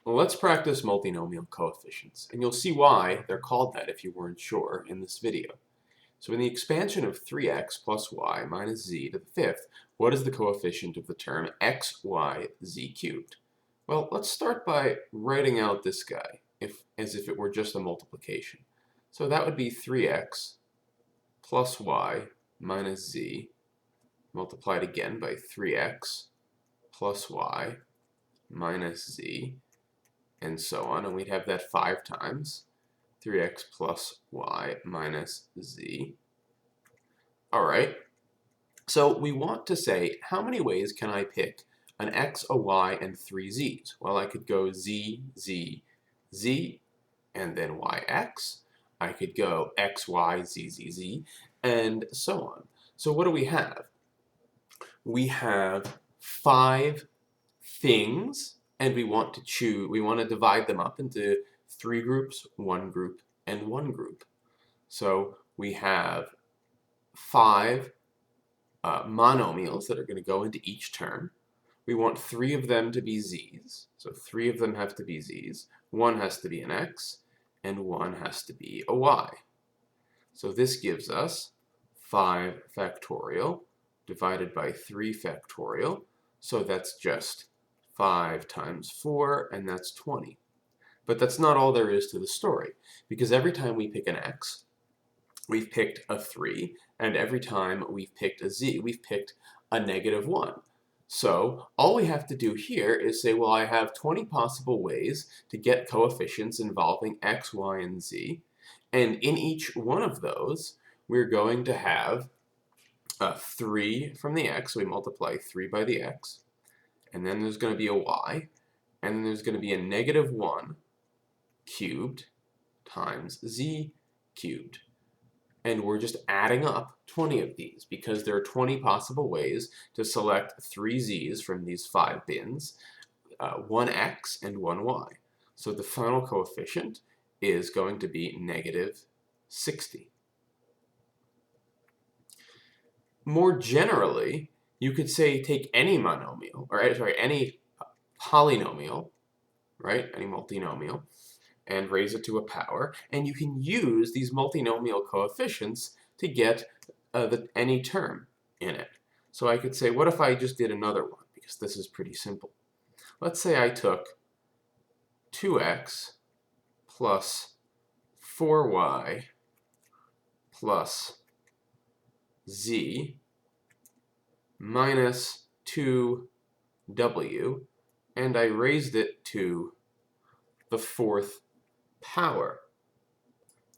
Well, let's practice multinomial coefficients, and you'll see why they're called that if you weren't sure in this video. So in the expansion of 3x plus y minus z to the fifth, what is the coefficient of the term x, y, z cubed? Well, let's start by writing out this guy as if it were just a multiplication. So that would be 3x plus y minus z multiplied again by 3x plus y minus z, and so on, and we'd have that 5 times 3x plus y minus z. All right, so we want to say how many ways can I pick an x, a y, and 3 z's? Well, I could go z, z, z, and then yx. I could go x, y, z, z, z, and so on. So what do we have? We have 5 things, and we want to divide them up into 3 groups, 1 group, and 1 group. So we have 5 monomials that are going to go into each term. We want 3 of them to be z's, so 3 of them have to be z's. 1 has to be an x, and 1 has to be a y. So this gives us 5 factorial divided by 3 factorial, so that's just 5 times 4, and that's 20. But that's not all there is to the story, because every time we pick an x, we've picked a 3, and every time we've picked a z, we've picked a negative 1. So all we have to do here is say, well, I have 20 possible ways to get coefficients involving x, y, and z, and in each one of those, we're going to have 3 from the x, so we multiply 3 by the x, and then there's going to be a y, and then there's going to be a negative 1 cubed times z cubed. And we're just adding up 20 of these because there are 20 possible ways to select 3 z's from these 5 bins, 1 x and 1 y. So the final coefficient is going to be negative 60. More generally, you could say take any monomial, or sorry, any polynomial, right, any multinomial, and raise it to a power, and you can use these multinomial coefficients to get any term in it. So I could say, what if I just did another one, because this is pretty simple. Let's say I took 2x plus 4y plus z minus 2w, and I raised it to the 4th power.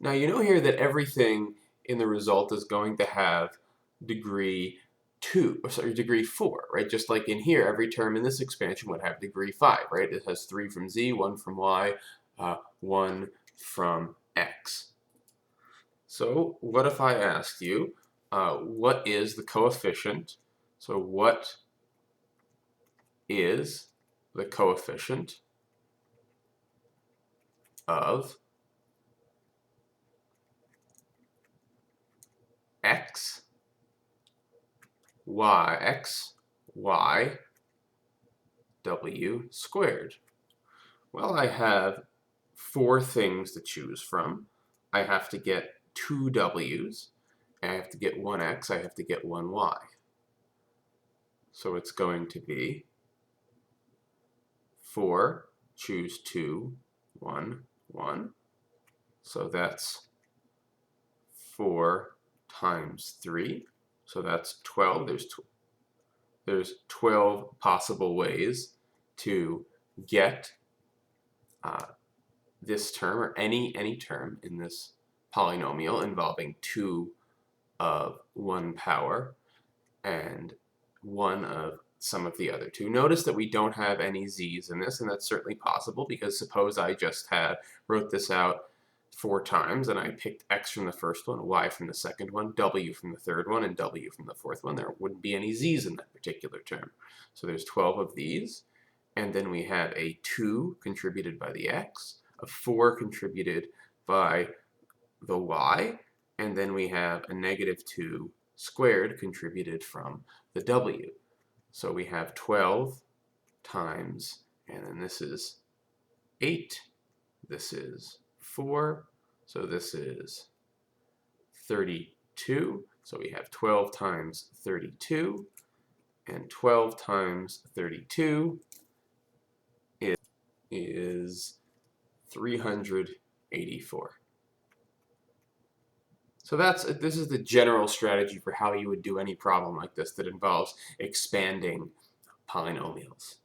Now you know here that everything in the result is going to have degree 4, right? Just like in here, every term in this expansion would have degree 5, right? It has 3 from z, 1 from y, 1 from x. So what if I asked you, what is the coefficient? So what is the coefficient of x, y, w squared? Well, I have 4 things to choose from. I have to get 2 w's, I have to get 1 x, I have to get 1 y. So it's going to be 4, choose 2, 1, 1. So that's 4 times 3. So that's 12. There's 12 possible ways to get this term, or any term in this polynomial involving 2 of 1 power and 1 of some of the other 2. Notice that we don't have any z's in this, and that's certainly possible because suppose I just wrote this out 4 times and I picked x from the first one, y from the second one, w from the third one, and w from the fourth one. There wouldn't be any z's in that particular term. So there's 12 of these, and then we have a 2 contributed by the x, a 4 contributed by the y, and then we have a negative 2 squared contributed from the w. So we have 12 times, and then this is 8. This is 4. So this is 32. So we have 12 times 32. And 12 times 32 is 384. So this is the general strategy for how you would do any problem like this that involves expanding polynomials.